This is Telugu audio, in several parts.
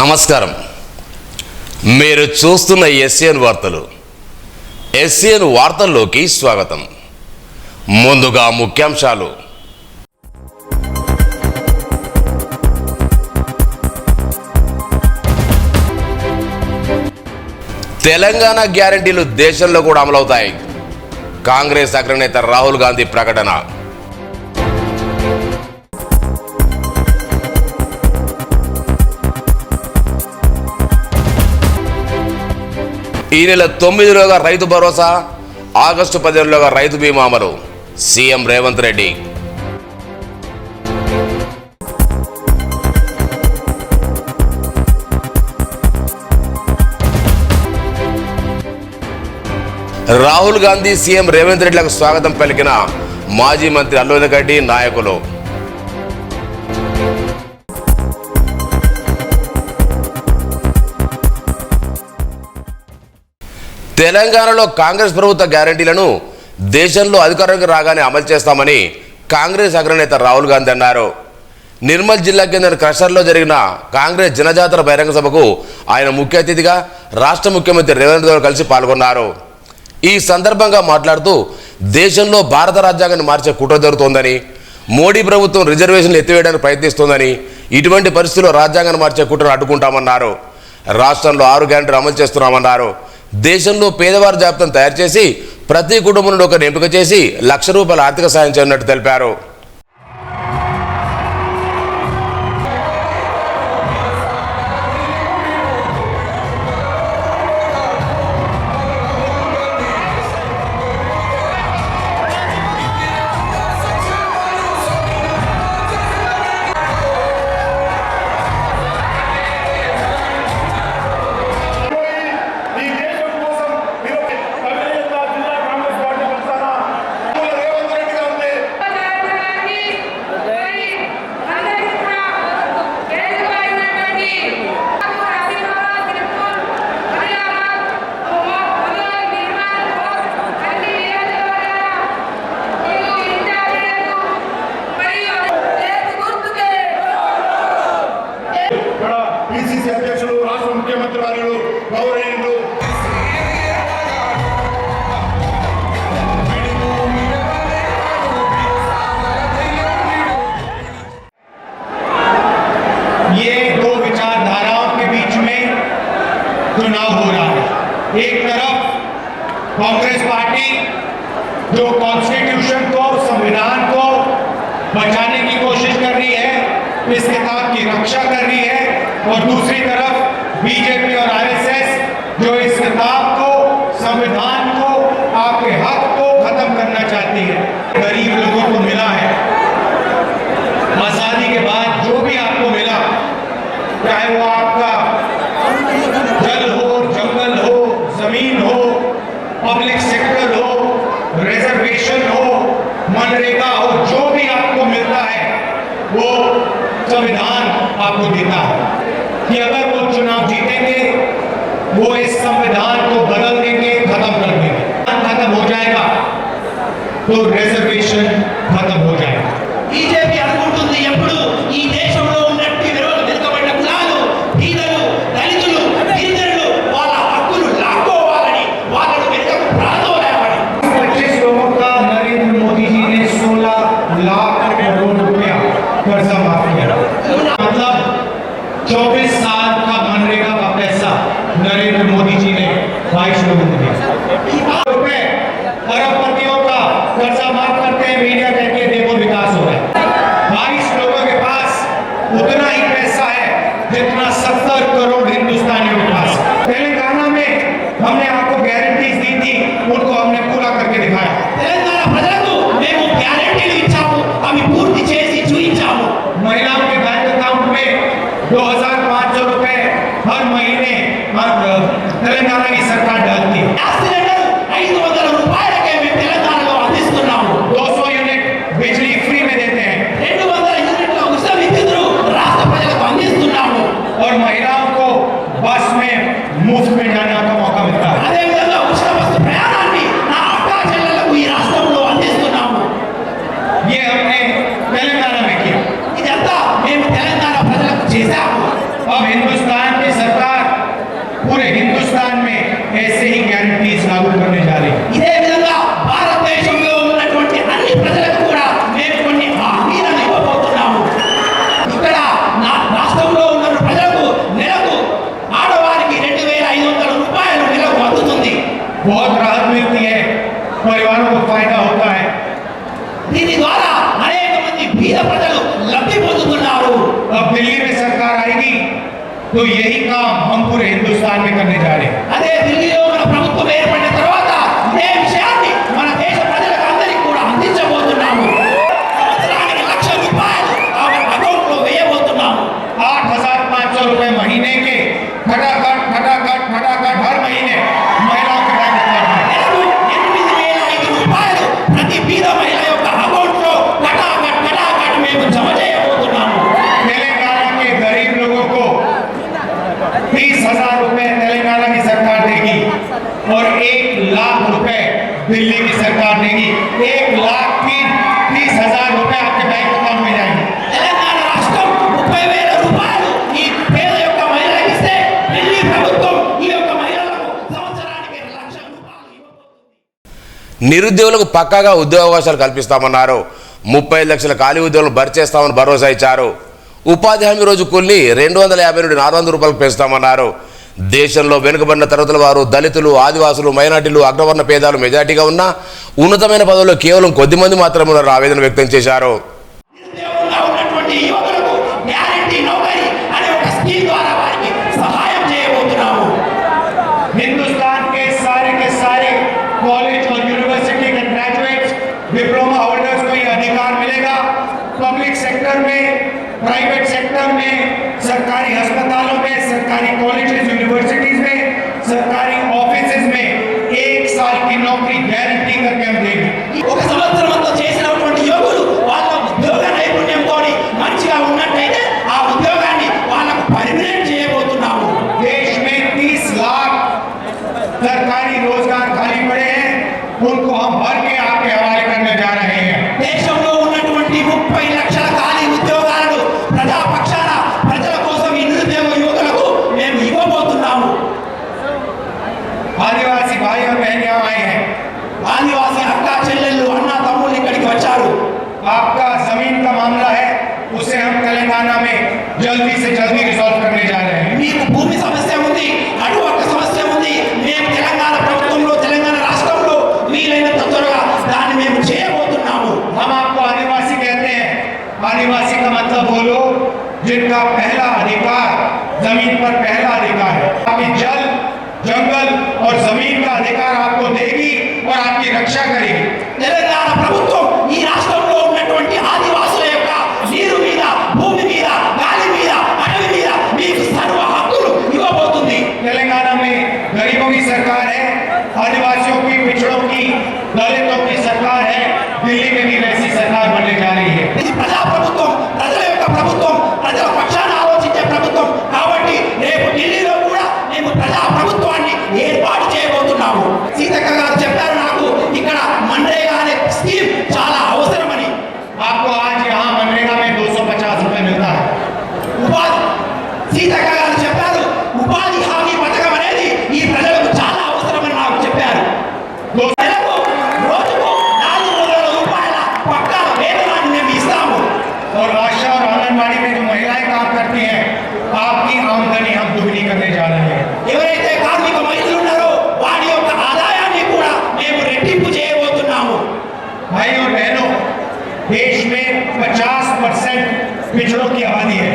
నమస్కారం. మీరు చూస్తున్న ఎస్ఎన్ వార్తలు. ఎస్ఎన్ వార్తల్లోకి స్వాగతం. ముందుగా ముఖ్యాంశాలు. తెలంగాణ గ్యారెంటీలు దేశంలో కూడా అమలవుతాయి. కాంగ్రెస్ అగ్రనేత రాహుల్ గాంధీ ప్రకటన. ఈ నెల 9లోగా రైతు భరోసా, ఆగస్టు 15లోగా రైతు బీమా అమలు. సీఎం రేవంత్ రెడ్డి. రాహుల్ గాంధీ, సీఎం రేవంత్ రెడ్డిలకు స్వాగతం పలికిన మాజీ మంత్రి అల్లు గడ్డి నాయకులు. తెలంగాణలో కాంగ్రెస్ ప్రభుత్వ గ్యారెంటీలను దేశంలో అధికారంలోకి రాగానే అమలు చేస్తామని కాంగ్రెస్ అగ్రనేత రాహుల్ గాంధీ అన్నారు. నిర్మల్ జిల్లా కేంద్ర క్రషర్లో జరిగిన కాంగ్రెస్ జనజాతర బహిరంగ సభకు ఆయన ముఖ్య అతిథిగా రాష్ట్ర ముఖ్యమంత్రి రేవంత్ రెడ్డి కలిసి పాల్గొన్నారు. ఈ సందర్భంగా మాట్లాడుతూ దేశంలో భారత రాజ్యాంగాన్ని మార్చే కుట్ర జరుగుతోందని, మోడీ ప్రభుత్వం రిజర్వేషన్లు ఎత్తివేయడానికి ప్రయత్నిస్తోందని, ఇటువంటి పరిస్థితుల్లో రాజ్యాంగాన్ని మార్చే కుట్రను అడ్డుకుంటామన్నారు. రాష్ట్రంలో 6 గ్యారెంటీలు అమలు చేస్తున్నామన్నారు. దేశంలో పేదవారి జాబితాను తయారు చేసి ప్రతి కుటుంబం నుండి ఒకరిని ఎంపిక చేసి ₹1,00,000 ఆర్థిక సాయం చేయనున్నట్టు తెలిపారు. चुनाव हो रहा है। एक तरफ कांग्रेस पार्टी जो कॉन्स्टिट्यूशन को, संविधान को बचाने की कोशिश कर रही है, इस किताब की रक्षा कर रही है, और दूसरी तरफ बीजेपी और आरएसएस जो इस किताब को, संविधान को, आपके हक को खत्म करना चाहती है। गरीब लोगों को मिला है आजादी के बाद जो भी आपको मिला, चाहे वो आपका जल हो, जंगल हो, जमीन हो, पब्लिक सेक्टर हो, रिजर्वेशन हो, मनरेगा हो, जो भी आपको मिलता है वो संविधान आपको देता है कि अगर वो चुनाव जीतेंगे वो इस संविधान को बदल देंगे, खत्म कर देंगे। खत्म हो जाएगा तो रिजर्वेशन खत्म हो जाएगा। बीजेपी అనుకుంటుంది ఎప్పుడు ఈ దేశంలో ఉన్నట్టు విరోధ వెనుకబడిన కులాలు, బీదలు, దళితులు, గిరిజనులు వాళ్ళ హక్కులు లాక్కోవాలని, వాళ్ళను వెనుకకు ప్రాణోలేవాలని 25 लोगों का नरेंद्र मोदी जी ने 16 लाख करोड़ रुपया कर्जा माफ किया। मतलब 24 साल का मनरेगा का पैसा नरेंद्र मोदी जी ने 22 लोगों को दिया। रुपए अरबपतियों का कर्जा माफ करते हैं, मीडिया कहती है देखो विकास हो रहा है। 22 लोगों के पास उतना ही पैसा है जितना 70 करोड़ हिंदुस्तानियों के पास। तेलंगाना में हमने आपको गारंटीज दी थी, उनको हमने पूरा करके दिखाया। తెలంగాణ ప్రజలకు మేము గ్యారెంటీలు ఇచ్చాము, అవి పూర్తి చేసి చూపించాము। महिलाओं के बैंक अकाउंट में 2,500 रुपए हर महीने तेलंगाना की सरकार डालती है। గ్యాస్ సిలిండర్ 500 రూపాయలకే మేము తెలంగాణలో అందిస్తున్నాము। 200 यूनिट बिजली फ्री में देते हैं 200 యూనిట్ల ఉచిత విద్యుత్తును రాష్ట్ర ప్రజలకు అందిస్తున్నాము। और महिलाओं को बस में मुफ्त में जाने का मौका मिलता है। అదే విధంగా ఉచిత బస్సు ప్రయాణాన్ని నా అక్కా చెల్లెలకు ఈ రాష్ట్రంలో అందిస్తున్నాము। ये हमने तेलंगाना में किया। ఇదంతా మేము తెలంగాణ ప్రజలకు చేశాము। अब हिंदुस्तान ऐसे ही गारंटीज लागू करने जा रहे हैं। ఇదే విధంగా భారతదేశంలో ఉన్నటువంటి అన్ని ప్రజలకు కూడా మేము కొన్ని హామీలను ఇవ్వబోతున్నాము. ఇక్కడ నా రాష్ట్రంలో ఉన్న ప్రజలకు నెలకు ఆడవారికి 2,500 రూపాయలు నెలకు అందుతుంది. बहुत राहत मिलती है, परिवारों को फायदा होता है। దీని ద్వారా అనేక మంది బీద ప్రజలు లబ్ధి పొందుతున్నారు. अब दिल्ली में सरकार आएगी तो यही काम हम पूरे हिंदुस्तान में करने जा रहे हैं। అదే ఢిల్లీలో మన ప్రభుత్వం ఏర్పడిన తర్వాత ఇదే విషయాన్ని మన దేశ ప్రజలకు అందరికీ కూడా అందించబోతున్నాము. సంవత్సరానికి 1,00,000 రూపాయలు ఆమె అకౌంట్లో వేయబోతున్నాము. 8,500 रुपए महीने के खटाखट हर महीने महिलाओं के बैंक अकाउंट में। నెలకు 8,500 రూపాయలు ప్రతి బీద మహిళ యొక్క అకౌంట్లో కటాకట్ మేము జమ చేయబోతున్నాము. तेलंगाना के गरीब लोगों को 30,000 रुपए तेलंगाना की सरकार देगी और 1,00,000 रुपए दिल्ली की सरकार देगी। 1,30,000 रुपए आपके बैंक अकाउंट में जाएंगे। తెలంగాణ రాష్ట్రం 30,000 రూపాయలు ఈ పేద యొక్క మహిళలకు ఇస్తే ఢిల్లీ ప్రభుత్వం ఈ యొక్క మహిళలకు సంవత్సరానికి 1,00,000 రూపాయలు ఇవ్వబోతుంది. నిరుద్యోగులకు పక్కాగా ఉద్యోగ అవకాశాలు కల్పిస్తామన్నారు. 35 లక్షల ఖాళీ ఉద్యోగులను భర్తీ చేస్తామని భరోసా ఇచ్చారు. ఉపాధి హామీ రోజు కూలిని 250 నుండి 400 రూపాయలకు పెంచుతామన్నారు. దేశంలో వెనుకబడిన తరగతుల వారు, దళితులు, ఆదివాసులు, మైనార్టీలు, అగ్రవర్ణ పేదాలు మెజార్టీగా ఉన్న ఉన్నతమైన పదవుల్లో కేవలం కొద్దిమంది మాత్రమే ఉన్నారని ఆవేదన వ్యక్తం చేశారు. నిరుద్యోగంగా ఉన్నటువంటి యువకులకు గ్యారెంటీ నౌకరీ అనే ఒక స్కీమ్ ద్వారా వారికి సహాయం చేయబోతున్నాము. हिंदुस्तान के सारे कॉलेज और यूनिवर्सिटी के ग्रेजुएट्स, डिप्लोमा होल्डर्स को यह अधिकार मिलेगा। पब्लिक सेक्टर में, प्राइवेट सेक्टर में, सरकारी अस्पतालों में, सरकारी कॉलेजेस, यूनिवर्सिटीज में, सरकारी ऑफिसेज में 1 साल की नौकरी गारंटी करके हम देंगे। ఒక సంవత్సరంతో చేసినటువంటి యువకులు వాళ్ళ ఉద్యోగ నైపుణ్యంతో మంచిగా ఉన్నట్టయితే ఆ ఉద్యోగాన్ని వాళ్ళకు పర్మినెంట్ చేయబోతున్నాము. देश में 30 लाख सरकारी रोजगार खाली पड़े हैं, उनको हम भर के आपके हवाले करने जा रहे हैं। దేశంలో ఉన్నటువంటి 30 లక్షల ఖాళీ ఉద్యోగాలను ప్రజాపక్షాన ప్రజల కోసం ఈ నిరుద్యోగ యువకులకు మేము ఇవ్వబోతున్నాము. आदिवासी भाई और बहन यहाँ आए हैं। ఆదివాసీ అక్క చెల్లెళ్ళు అన్న తమ్ముళ్ళు ఇక్కడికి వచ్చారు. आपका जमीन का मामला है, उसे हम तेलंगाना में जल्दी से जल्दी रिजॉल्व करने जा रहे हैं। మీకు భూమి సమస్య ఉంది, అటువక్క సమస్య ఉంది. మేము తెలంగాణ ప్రభుత్వంలో, తెలంగాణ రాష్ట్రంలో వీలైనంత త్వరగా దాన్ని మేము చేయబోతున్నాము. हम आपको आदिवासी कहते हैं। आदिवासी का मतलब वो लोग जिनका पहला अधिकार, जमीन पर पहला अधिकार है। आपकी जल, जंगल और जमीन का अधिकार आपको देगी और आपकी रक्षा करेगी। తెలంగాణ ప్రభుత్వం ఈ రాష్ట్రంలో ఉన్నటువంటి ఆదివాసుల యొక్క నీరు మీద, భూమి మీద, గాలి మీద, అడవి మీద మీకు సర్వ హక్కులు ఇవ్వబోతుంది. तेलंगाना में गरीबों की सरकार है, आदिवासियों की, पिछड़ों की, दलितों की सरकार है। दिल्ली में भी वैसी सरकार बनने जा रही है। ఇది ప్రజా ప్రభుత్వం, ప్రజల యొక్క ప్రభుత్వం, ప్రజల పక్షాన ఆలోచించే ప్రభుత్వం. కాబట్టి రేపు ఢిల్లీలో కూడా మేము ప్రజా ప్రభుత్వాన్ని ఏర్పాటు చేయబోతున్నాము. సీతక్క గారు చెప్పారు నాకు ఇక్కడ మన్రేగా అనే స్కీమ్ చాలా అవసరమని. आपको आज यहाँ मनरेगा में 250 रुपए मिलता है। ఉపాధి సీతక్క గారు చెప్పారు ఉపాధి హామీ పథకం అనేది ఈ ప్రజలకు చాలా అవసరమని నాకు చెప్పారు. నెలకు రోజుకు 400 రూపాయల పక్కా వేతనాన్ని మేము ఇస్తాము. और आशा और आंगनबाड़ी में जो महिलाएं काम करती हैं, आपकी आमदनी हम दुगनी करने जा रहे हैं। ఎవరైతే కార్మిక మహిళలు ఉన్నారో వారి యొక్క ఆదాయాన్ని కూడా మేము రెట్టింపు చేయబోతున్నాము. भाई और बहनों, देश में 50% पिछड़ों की आबादी है।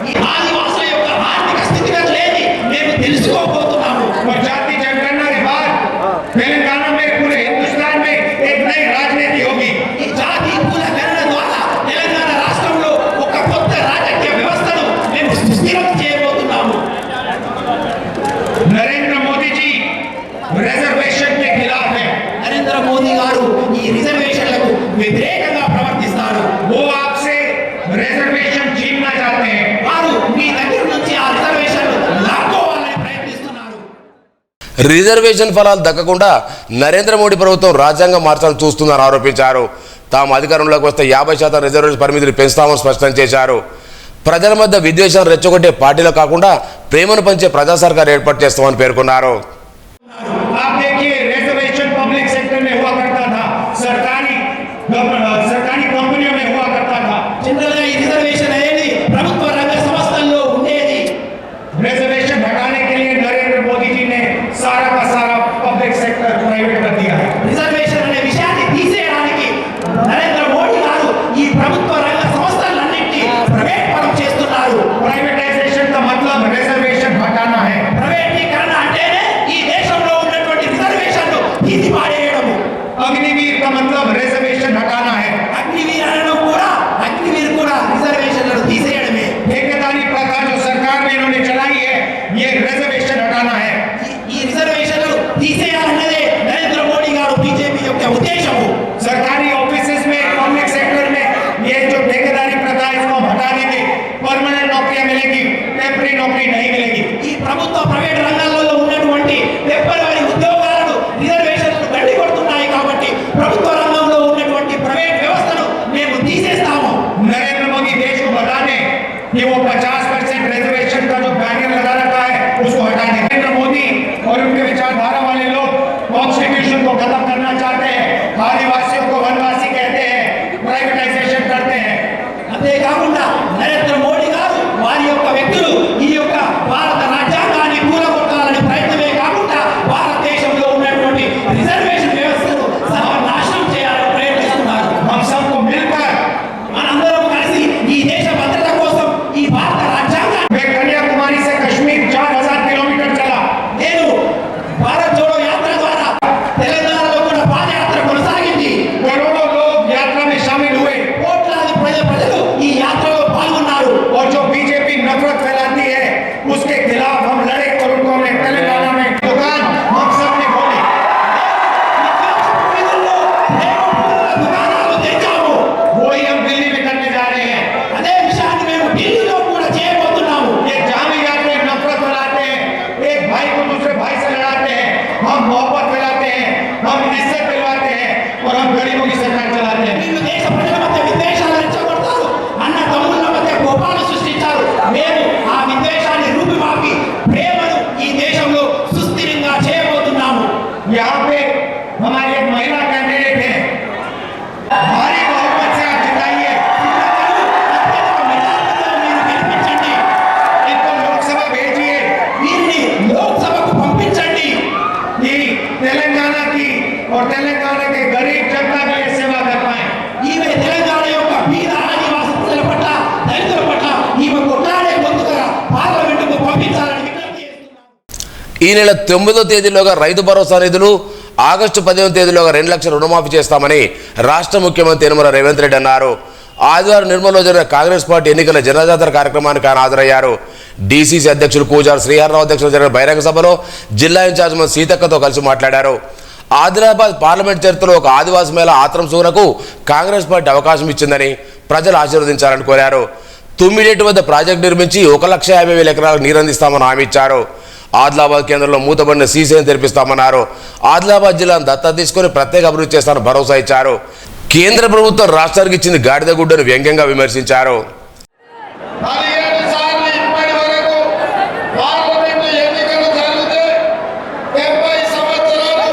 ఈ ఆదివాసుల యొక్క ఆర్థిక స్థితిగతులేని మేము తెలుసుకోబోతున్నాము. और जाति जनगणना के बाद तेलंगाना में, पूरे हिंदुस्तान में एक नई राजनीति होगी। ఈ జాతి కుల గణన ద్వారా తెలంగాణ రాష్ట్రంలో ఒక కొత్త రాజకీయ వ్యవస్థను మేము సుస్థిరం చేయబోతున్నాము. नरेंद्र मोदी जी रिजर्वेशन के खिलाफ है। నరేంద్ర మోదీ గారు ఈ రిజర్వేషన్లకు వ్యతిరేకంగా ప్రవర్తిస్తారు. वो आपसे रिजर्वेशन छीनना चाहते हैं। వారు మీ దగ్గర నుంచి ఆ రిజర్వేషన్లు లాక్కోవాలని ప్రయత్నిస్తున్నారు. రిజర్వేషన్ ఫలాలు దక్కకుండా నరేంద్ర మోడీ ప్రభుత్వం రాజ్యాంగం మార్చాలని చూస్తుందని ఆరోపించారు. తాము అధికారంలోకి వస్తే 50% రిజర్వేషన్ పరిమితిని పెంచుతామని స్పష్టం చేశారు. ప్రజల మధ్య విద్వేషాన్ని రెచ్చగొట్టే పార్టీలో కాకుండా ప్రేమను పంచే ప్రజా సర్కార్ ఏర్పాటు చేస్తామని పేర్కొన్నారు. सरकारी कंपनियों में हुआ करता था। जनरल గా ఈ రిజర్వేషన్ అనేది ప్రభుత్వ రంగ సంస్థల్లో ఉండేది. रिजर्वेशन हटाने के लिए नरेंद्र मोदी जी ने सारा का सारा पब्लिक सेक्टर प्राइवेट कर दिया है। రిజర్వేషన్ అనే విషయాన్ని తీసేయడానికి నరేంద్ర మోడీ గారు ఈ ప్రభుత్వ రంగ సంస్థలన్నింటినీ ప్రైవేట్ పరం చేస్తున్నారు. प्राइवेटाइजेशन का मतलब रिजर्वेशन हटाना है। ప్రైవేటీకరణ అంటేనే ఈ దేశంలో ఉన్నటువంటి రిజర్వేషన్లు తీసి పాడేయడము. अग्निवीर का मतलब रिजर्वेशन हटाना है। అగ్నివీర్ అనడం కూడా అగ్నివీర్ కూడా రిజర్వేషన్లను తీసేయడమే. ठेकेदारी प्रथा जो सरकार ने इन्होंने चलाई है, ये रिजर्वेशन हटाना है। ఈ రిజర్వేషన్లు తీసేయాలన్నదే నరేంద్ర మోడీ గారు బీజేపీ యొక్క ఉద్దేశము. सरकारी ऑफिसेज में, पब्लिक सेक्टर में ये जो ठेकेदारी प्रथा है, इसको हटा देंगे। परमानेंट नौकरियां मिलेगी, टेम्पररी नौकरी नहीं मिलेगी। ఈ ప్రభుత్వ ప్రైవేట్ రంగాలలో ఉన్నటువంటి టెంపరరీ ఉద్యోగాలను రిజర్వేషన్లు గడ్డి కొడుతున్నాయి కాబట్టి ప్రభుత్వ రంగంలో ఉన్నటువంటి ప్రైవేట్ వ్యవస్థను మేము తీసేస్తాము. नरेंद्र मोदी देश को बता दें कि वो 50% रिजर्वेशन का जो बैरियर लगा रखा है, उसको हटा दें। नरेंद्र मोदी और उनके विचारधारा वाले लोग कॉन्स्टिट्यूशन को खत्म करना चाहते हैं, आदिवासियों को वनवासी कहते हैं, प्राइवेटाइजेशन करते हैं। అంతేకాకుండా నరేంద్ర మోడీ గారు వారి యొక్క వ్యక్తులు ఈ యొక్క భారత రాజ్యాంగాన్ని కూలగొట్టాలని ప్రయత్నమే కాకుండా భారతదేశంలో ఉన్నటువంటి రిజర్వేషన్ వ్యవస్థను సర్వనాశనం చేయాలని ప్రయత్నిస్తున్నారు. हम सबको मिलकर మనందరం కలిసి ఈ దేశ భద్రత కోసం ఈ భారత రాజ్యాంగాన్ని वे कन्याकुमारी से कश्मीर 4000 किलोमीटर चला। నేను భారత్ జోడో యాత్ర ద్వారా తెలంగాణలో కూడా పాదయాత్ర కొనసాగింది. करोड़ों लोग यात्रा में शामिल हुए కోట్లాది ప్రజలు ఈ యాత్రలో పాల్గొన్నారు. और जो बीजेपी नफरत फैलाती है, उसके खिलाफ हम लड़े और उनको हमने तेलंगाना में दुकान हम सब ने खोली। వీధుల్లో ప్రేమపూర్వక దుకాణాలు తెచ్చాము. वही हम दिल्ली में करने जा रहे हैं। అదే విషయాన్ని మేము ఢిల్లీలో కూడా చేయబోతున్నాము. ये जहाँ भी जाते हैं नफरत फैलाते हैं, एक भाई को दूसरे भाई से लड़ाते हैं। हम मोहब्बत फैलाते हैं, हम इज्जत दिलवाते हैं और हम गरीबों की सरकार चलाते हैं। వీళ్ళు దేశ ప్రజల మధ్య విద్వేషాలు రెచ్చగొడతారు, అన్న తమ్ముళ్ళ మధ్య కోపాలు సృష్టించారు. మేము ఆ విద్వేషాన్ని రూపుమాపి ప్రేమను ఈ దేశంలో సుస్థిరంగా చేయబోతున్నాము. यहाँ पे हमारी एक महिला कैंडिडेट है, भारी बहुमत से आप जिताइए। అత్యధిక మెజారిటీతో మీరు గెలిపించండి. इनको लोकसभा भेजिए। వీరిని లోక్సభకు పంపించండి. कि तेलंगाना की और तेलंगाना के गरीब जनता के लिए सेवा कर पाए। ఈమె తెలంగాణ యొక్క బీద ఆదివాసీ ప్రజల పట్ల, దళితుల పట్ల ఈమె కొట్లాడే గొంతుగా పార్లమెంటుకు పంపించాలని విజ్ఞప్తి చేస్తున్నాను. ఈ నెల 9వ తేదీలోగా రైతు భరోసా నిధులు, ఆగస్టు 15వ తేదీలోగా 2 లక్షల రుణమాఫీ చేస్తామని రాష్ట్ర ముఖ్యమంత్రి యనమల రేవంత్ రెడ్డి అన్నారు. ఆదివారం నిర్మల్లో జరిగిన కాంగ్రెస్ పార్టీ ఎన్నికల జనజాతర కార్యక్రమానికి ఆయన హాజరయ్యారు. డీసీసీ అధ్యక్షులు పూజారి శ్రీహర్రావు అధ్యక్షులు జరిగిన బహిరంగ సభలో జిల్లా ఇన్ఛార్జ్ మంత్రి సీతక్కతో కలిసి మాట్లాడారు. ఆదిలాబాద్ పార్లమెంట్ చరిత్రలో ఒక ఆదివాసీ మేళ ఆత్రం సూనకు కాంగ్రెస్ పార్టీ అవకాశం ఇచ్చిందని ప్రజలు ఆశీర్వదించాలని కోరారు. తుమ్మిడేటి వద్ద ప్రాజెక్టు నిర్మించి 1,50,000 ఎకరాలకు నీరందిస్తామని హామీ ఇచ్చారు. ఆదిలాబాద్ కేంద్రంలో మూతబడిన సీసీని తెరిపిస్తామన్నారు. ఆదిలాబాద్ జిల్లాను దత్తత తీసుకుని ప్రత్యేక అభివృద్ధి చేస్తామని భరోసా ఇచ్చారు. కేంద్ర ప్రభుత్వం రాష్ట్రానికి ఇచ్చింది గాడిద గుడ్డను వ్యంగ్యంగా విమర్శించారు. 17 సార్లు ఇప్పటి వరకు పార్లమెంటు ఎన్నికలు జరిగితే 70 సంవత్సరాలు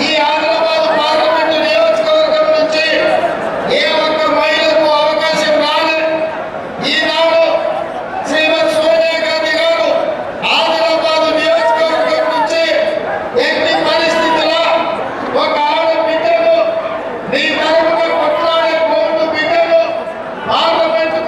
ఈ ఆదిలాబాద్ పార్లమెంటు నియోజకవర్గం నుంచి ఏ ఒక్క మహిళకు అవకాశం రాలేదు. ఈనాడు శ్రీమతి సోనియా గాంధీ గారు ఆదిలాబాద్ నియోజకవర్గం నుంచి ఎట్టి పరిస్థితుల్లో ఒక ఆడబిడ్డను నీ తరపున కొట్లాడే కోర్టు బిడ్డను పార్లమెంటు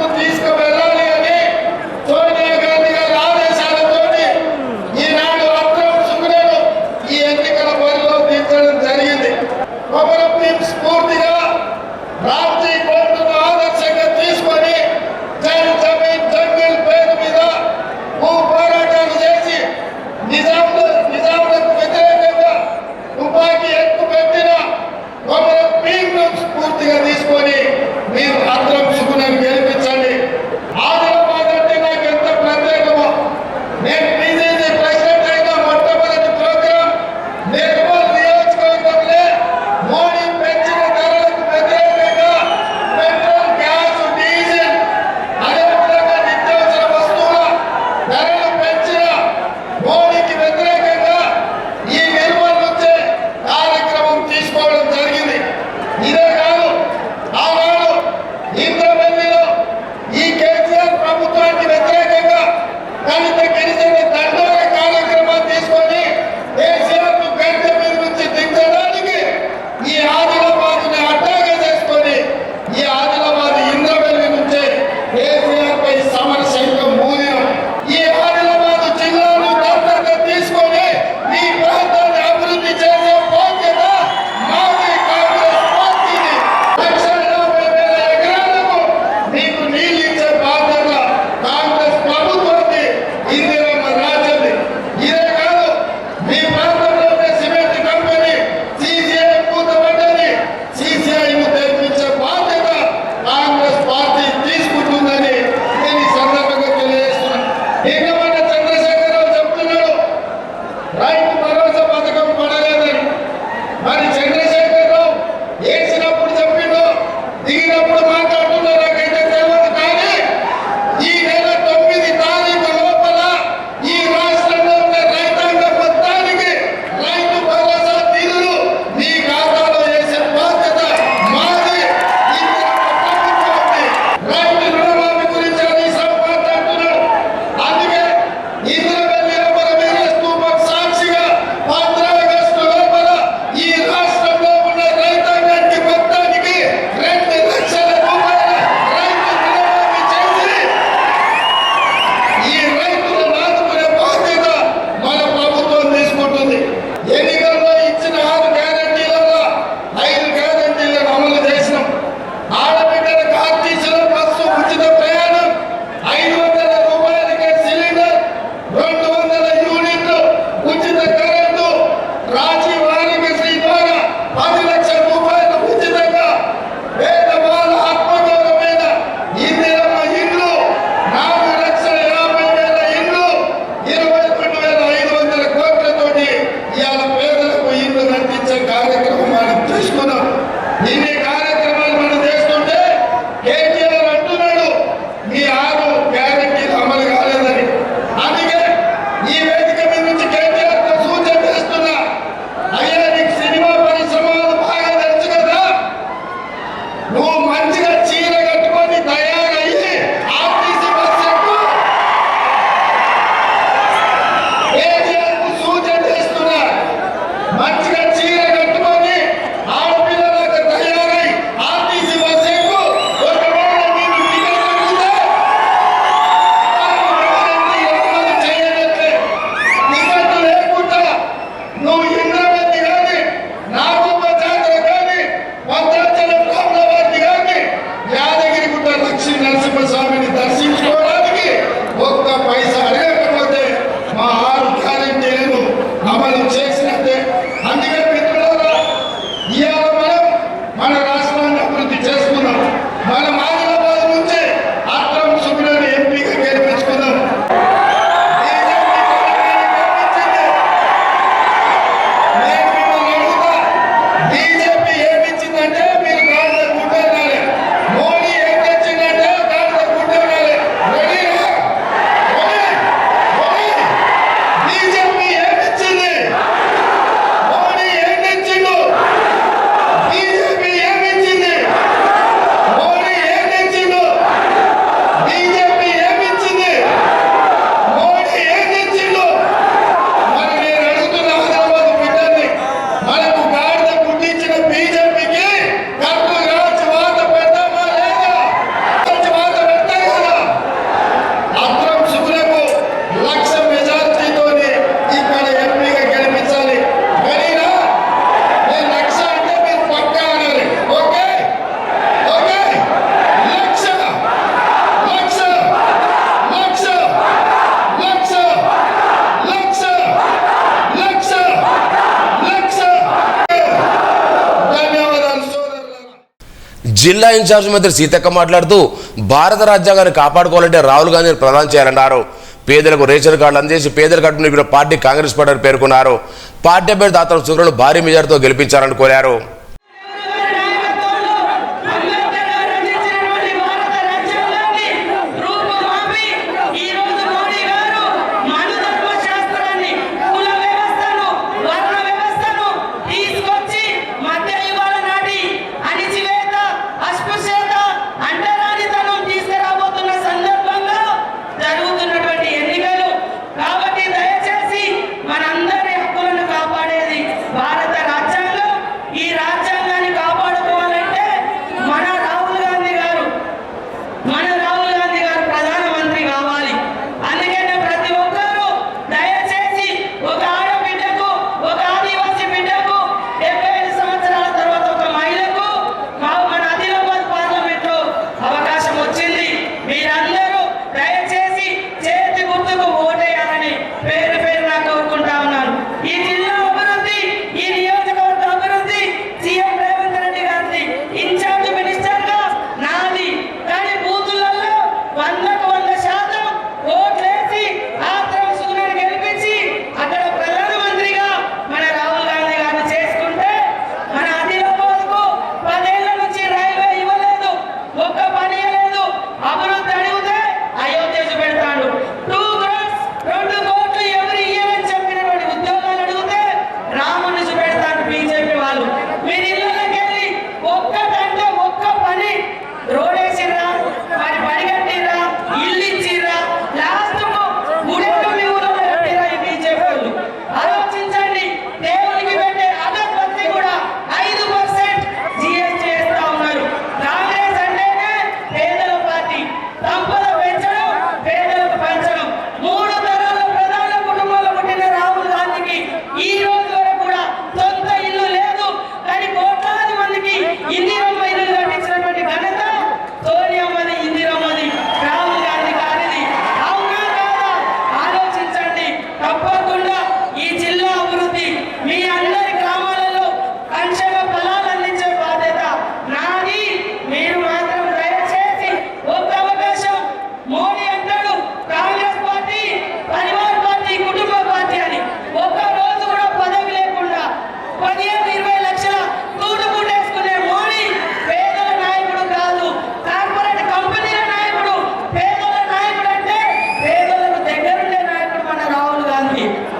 రైతు భరోసా పథకం పడలేదని మరి చంద్రశేఖరరావు వేసినప్పుడు చెప్పిండు, దిగినప్పుడు మాట్లాడుతున్నా నాకైతే తెలియదు. కానీ ఈ నెల 9 తారీఖు లోపల ఈ రాష్ట్రంలో ఉన్న రైతాంగం మొత్తానికి రైతు భరోసా నిధులు మీ ఖాతాలో వేసే బాధ్యత మాది. రైతు రుణమాఫీ గురించి హరీశ్రావు మాట్లాడుతున్నాడు. అందుకే ఇందులో స్తూపం సాక్షిగా 15 ఆగస్టు లోపల ఈ రాష్ట్రంలో ఉన్న రైతాంగానికి మొత్తానికి 2 లక్షల రూపాయల రైతు రుణమాఫీ చేసి ఈ రైతులను ఆదుకునే బాధ్యత మన ప్రభుత్వం తీసుకుంటుంది. ఎన్నికల్లో ఇచ్చిన 6 గ్యారెంటీలలో 5 గ్యారెంటీలను అమలు చేసినాం. ఆడబిడ్డలకు ఆర్టీసీలో బస్సు ఉచిత ప్రయాణం, 500 రూపాయలకే సిలిండర్, 200 యూనిట్లు ఉచిత కరెంటు, రాజీవ్ ఆరోగ్యశ్రీ ద్వారా 10 లక్షల రూపాయలు ఉచితంగా, పేదవాళ్ళ ఆత్మగౌరవమైన ఇందిరమ్మ ఇండ్లు, 4,50,000 ఇండ్లు, 22,500 కోట్లతోటి ఇవాళ పేదలకు ఇండ్లు కట్టించే కార్యక్రమం మనం తీసుకున్నాం. ఇన్ని కార్యక్రమాలు మనం చేస్తుంటే కేటీఆర్ అంటున్నాడు మీ 6 గ్యారెంటీలు అమలు కాలేదని. అందుకే ఈ వేదిక మీద నుంచి కేటీఆర్ కు సూచన చేస్తున్నా, అయ్యా నీకు సినిమా పరిశ్రమలు బాగా తెలుసు కదా, నువ్వు మంచిగా చీర కట్టుకొని తయారయ్యి ఆర్టీసీ బస్ ఎక్కు. కేటీఆర్ కు సూచన చేస్తున్నా, మంచిగా చీర కట్టుకొని ఆడపిల్లలకు తయారై ఆర్టీసీ బస్ ఎక్కు. ఒకవేళ నీకు టికెట్ దొరికితే ఎవరు చేయనట్లే. టికెట్ లేకుండా నువ్వు ఇంద్రవతి కానీ, నాగమ్మ జాతర కానీ, భద్రాచలం రాములవారిని కానీ, యాదగిరిగుట్ట లక్ష్మీ నరసింహస్వామిని దర్శించుకోవడానికి ఒక్క పైసా అడగకపోతే మా 6 గ్యారెంటీలను అమలు చేసినట్టే. అందుకే మిత్రులారా, ఇవాళ మనం మన రాష్ట్రాన్ని అభివృద్ధి చేసుకున్నాం. మనం ఆదిలాబాద్ నుంచి అత్రం సుబ్రహ్మణ్యం ఎంపీగా గెలిపించుకున్నాం. బీజేపీ ఏమిచ్చిందంటే మీరు గాడిద గుడ్డ వినాలి. మోడీ ఏం తెచ్చిందంటే గాడిద గుడ్డ వినాలి. రెడీనా? బీజేపీ ఏమిచ్చింది? మోడీ ఏం తెచ్చిండు? బీజేపీ ఏమిచ్చింది? మోడీ ఏం తెచ్చిండు? బీజేపీ ఏమిచ్చింది? మోడీ ఏం తెచ్చిండు? మరి నేను అడుగుతున్న ఆదిలాబాద్ బిడ్డల్ని, మనకు గాడిద గుడ్డించిన బీజేపీకి కట్టు రాజవాత పెడతామా లేదా? రాజవాత పెడతాం కదా. అత్రం సుగులకు 1,00,000 మెజార్టీతోని ఇక్కడ ఎంపీగా గెలిపించాలి. రెడీనా? నేను 1,00,000 అంటే మీరు పక్కా అనాలి. ఓకే ఓకే 1,00,000 1,00,000 1,00,000 1,00,000 1,00,000 1,00,000 ధన్యవాదాలు సోదరులారా. జిల్లా ఇన్ఛార్జ్ మంత్రి సీతక్క మాట్లాడుతూ భారత రాజ్యాంగాన్ని కాపాడుకోవాలంటే రాహుల్ గాంధీని ప్రధాని చేయాలన్నారు. పేదలకు రేషన్ కార్డులు అందజేసి పేదల కట్టును నింపిన పార్టీ కాంగ్రెస్ పార్టీ అని పేర్కొన్నారు. పార్టీ అభ్యర్థి దాతల సుగ్రను భారీ మెజార్టీతో గెలిపించాలని కోరారు. జరుగుతున్నటువంటి ఎన్నికలు కాబట్టి దయచేసి మనందరి హక్కులను కాపాడేది భారత రాజ్యాంగం. ఈ రాజ్యాంగం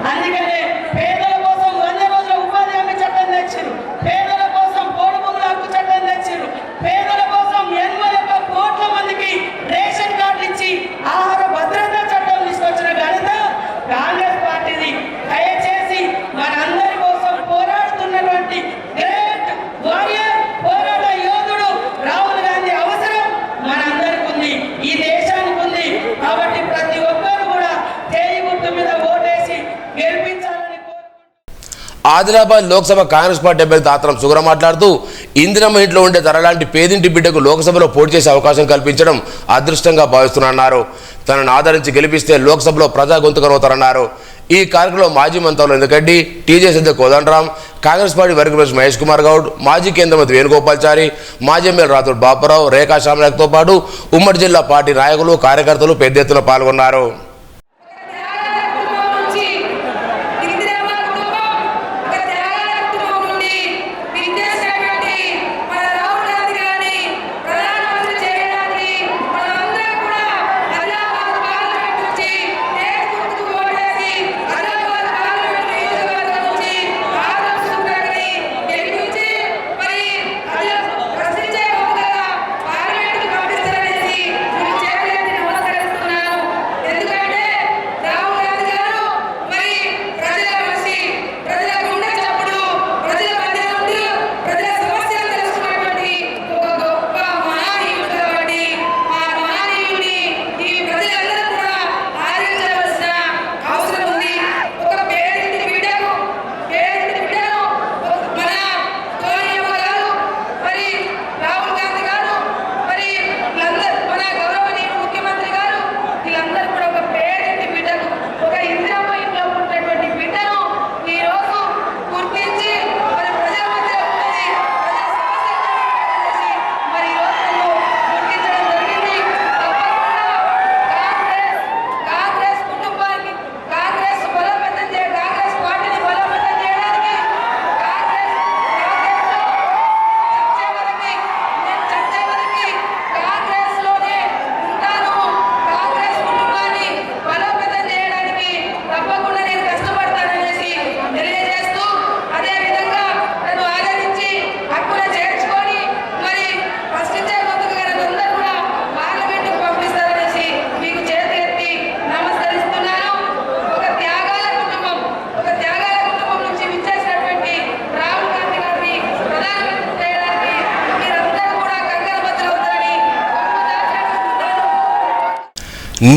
అందుకనే పేదల కోసం 100 రోజుల ఉపాధి హామీ చట్టం తెచ్చారు, పేదల కోసం పోడు భూముల హక్కు చట్టం తెచ్చారు, పేదల కోసం 81 కోట్ల మందికి రేషన్ కార్డులు ఇచ్చి ఆహార భద్రతా చట్టం తీసుకొచ్చిన ఘనత కాంగ్రెస్ పార్టీది. దయచేసి మనందరి కోసం పోరాడుతున్నటువంటి గ్రేట్ వారియర్, పోరాట యోధుడు రాహుల్ గాంధీ అవసరం మనందరికి ఉంది, ఈ దేశానికి ఉంది. కాబట్టి ప్రతి ఒక్కరు కూడా తేలి గుర్తు మీద ఓటేసి గెలిపించాలని కోరుకుంటున్నాను. ఆదిలాబాద్ లోక్సభ కాంగ్రెస్ పార్టీ అభ్యర్థి ఆత్రం సుగర మాట్లాడుతూ ఇందిరమ్మ ఇంట్లో ఉండే ధరలాంటి పేదింటి బిడ్డకు లోక్సభలో పోటీ చేసే అవకాశం కల్పించడం అదృష్టంగా భావిస్తున్నారన్నారు. తనను ఆదరించి గెలిపిస్తే లోక్సభలో ప్రజా గొంతుకనవుతారన్నారు. ఈ కార్యక్రమంలో మాజీ మంత్రులు ఎందుకడ్డి, టీజేఎస్ అధ్యక్షుడు Kodandaram, Congress party working president Mahesh Kumar Goud, మాజీ కేంద్ర మంత్రి వేణుగోపాల్చారి, మాజీ ఎమ్మెల్యే రాథోడ్ బాపురావు, రేఖా శ్యామలతో పాటు ఉమ్మడి జిల్లా పార్టీ నాయకులు కార్యకర్తలు పెద్ద ఎత్తున పాల్గొన్నారు.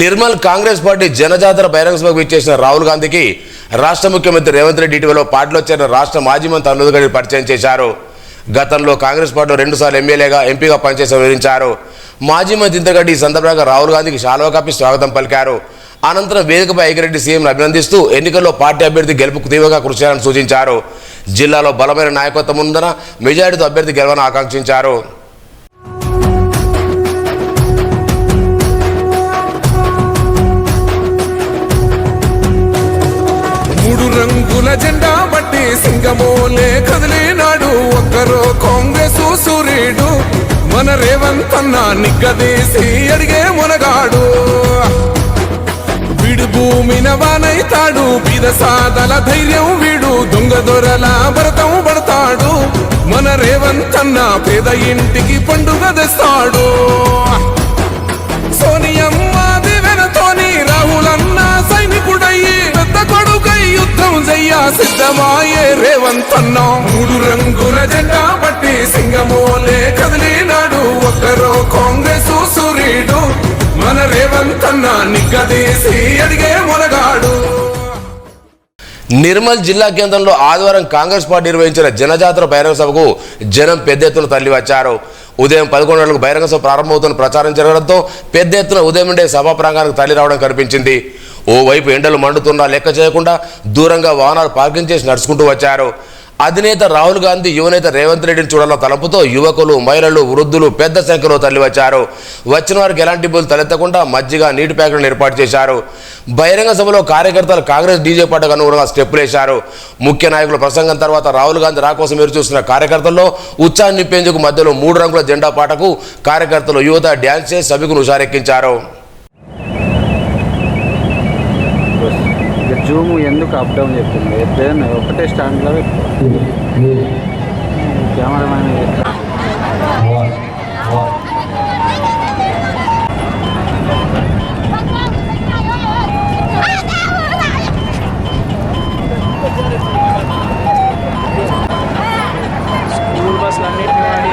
నిర్మల్ కాంగ్రెస్ పార్టీ జనజాతర బహిరంగ సభకు విచ్చేసిన రాహుల్ గాంధీకి రాష్ట్ర ముఖ్యమంత్రి రేవంత్ రెడ్డి ఇటీవల పార్టీలో చేరిన రాష్ట్ర మాజీ మంత్రి అనురాగ్ రెడ్డి పరిచయం చేశారు. గతంలో కాంగ్రెస్ పార్టీలో 2 సార్లు ఎమ్మెల్యేగా ఎంపీగా పనిచేసి వివరించారు. మాజీ మంత్రి ఇంద్రగడ్డి ఈ సందర్భంగా రాహుల్ గాంధీకి శాలువా కప్పి స్వాగతం పలికారు. అనంతరం వేదికపై ఐకిరెడ్డి సీఎంను అభినందిస్తూ ఎన్నికల్లో పార్టీ అభ్యర్థి గెలుపుకు తీవ్రంగా కృషి చేయాలని సూచించారు. జిల్లాలో బలమైన నాయకత్వం ఉందన్న మెజారిటీతో అభ్యర్థి గెలవాలని ఆకాంక్షించారు. రంగుల జెండా బట్టి సింగమోలే కదిలినాడు ఒక్కరో కాంగ్రెస్ సూర్యుడు మన రేవంత్ అన్న నిగ్గదీసి అడిగే మునగాడు వీడు భూమిన వానైతాడు బీద సాదల ధైర్యం వీడు దొంగ దొరల భరతం పడతాడు మన రేవంత్ అన్న పేద ఇంటికి పండుగ తెస్తాడు సోనియమ్మ దివెనతోని రాహుల్ అన్న సైనికుడయ్యి పెద్ద కొడుకై యుద్ధం చెయ్య సిద్ధమాయే రేవంత్ అన్న 3 రంగుల జెండా బట్టి సింగమోలే కదిలినాడు ఒక్కరో కాంగ్రెస్ సూర్యుడు మన రేవంత్ అన్న నిగ్గదీసి అడిగే మునగాడు. నిర్మల్ జిల్లా కేంద్రంలో ఆదివారం కాంగ్రెస్ పార్టీ నిర్వహించిన జనజాతర బహిరంగ సభకు జనం పెద్ద ఎత్తున తరలివచ్చారు. ఉదయం 11 గంటలకు బహిరంగ సభ ప్రారంభమవుతున్న ప్రచారం జరగడంతో పెద్ద ఎత్తున ఉదయం నుండే సభా ప్రాంగణానికి తరలి రావడం కనిపించింది. ఓవైపు ఎండలు మండుతున్నా లెక్క చేయకుండా దూరంగా వాహనాలు పార్కింగ్ చేసి నడుచుకుంటూ వచ్చారు. అధినేత రాహుల్ గాంధీ యువనేత రేవంత్ రెడ్డిని చూడాలన్న తలంపుతో యువకులు, మహిళలు, వృద్ధులు పెద్ద సంఖ్యలో తరలివచ్చారు. వచ్చిన వారికి ఎలాంటి ఇబ్బందులు తలెత్తకుండా మజ్జిగ, నీటి ప్యాకెట్లను ఏర్పాటు చేశారు. బహిరంగ సభలో కార్యకర్తలు కాంగ్రెస్ డీజే పాటకు అనుగుణంగా స్టెప్పులు వేశారు. ముఖ్య నాయకుల ప్రసంగం తర్వాత రాహుల్ గాంధీ రాకోసం ఎదురు చూస్తున్న కార్యకర్తల్లో ఉత్సాహం నింపేందుకు మధ్యలో 3 రంగుల జెండా పాటకు కార్యకర్తలు, యువత డ్యాన్స్ చేసి సభకు హుషారెక్కించారు. జూమ్ ఎందుకు అప్ డౌన్ చెప్తుంది? ఎప్పుడైనా ఒకటే స్టాండ్లో కెమెరామ్యాన్ స్కూల్ బస్సులు అన్నింటినీ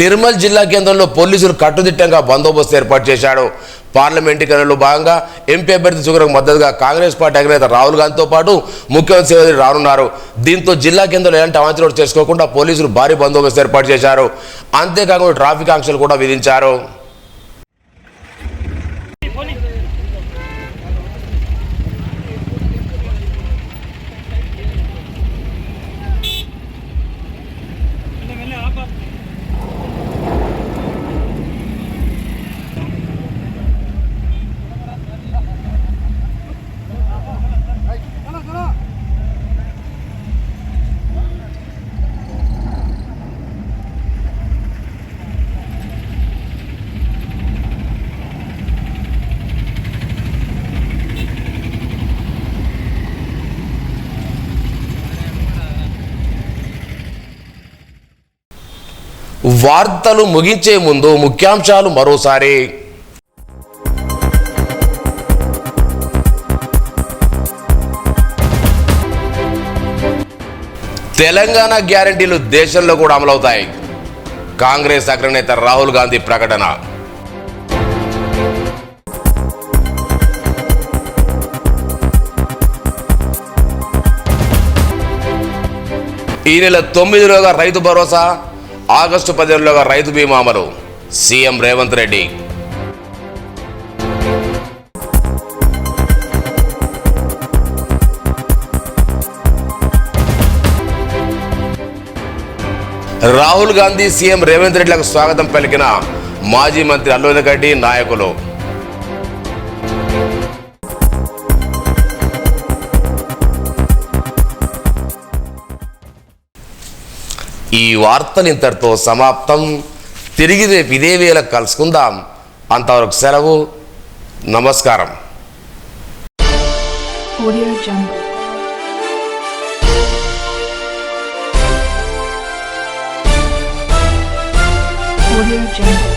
నిర్మల్ జిల్లా కేంద్రంలో పోలీసులు కట్టుదిట్టంగా బందోబస్తు ఏర్పాటు చేశాడు. పార్లమెంట్ ఎన్నికలలో భాగంగా ఎంపీ అభ్యర్థి సుగరకు మద్దతుగా కాంగ్రెస్ పార్టీ అధినేత రాహుల్ గాంధీతో పాటు ముఖ్యమంత్రి రేవంత్ రెడ్డి రానున్నారు. దీంతో జిల్లా కేంద్రంలో ఎలాంటి అవాంఛనీయాలు చేసుకోకుండా పోలీసులు భారీ బందోబస్తు ఏర్పాటు చేశారు. అంతేకాకుండా ట్రాఫిక్ ఆంక్షలు కూడా విధించారు. వార్తలు ముగించే ముందు ముఖ్యాంశాలు మరోసారి. తెలంగాణ గ్యారెంటీలు దేశంలో కూడా అమలవుతాయి. కాంగ్రెస్ అగ్రనేత రాహుల్ గాంధీ ప్రకటన. ఈ నెల 9లోగా రైతు భరోసా, ఆగస్టు 15లోగా రైతు బీమా అమలు. సీఎం రేవంత్ రెడ్డి. రాహుల్ గాంధీ సీఎం రేవంత్ రెడ్డిలకు స్వాగతం పలికిన మాజీ మంత్రి అల్లు గడ్డి నాయకులు. ఈ వార్తలు ఇంతటితో సమాప్తం. తిరిగి రేపు ఇదే వేళ కలుసుకుందాం. అంతవరకు సెలవు. నమస్కారం. Audio Jungle. Audio Jungle.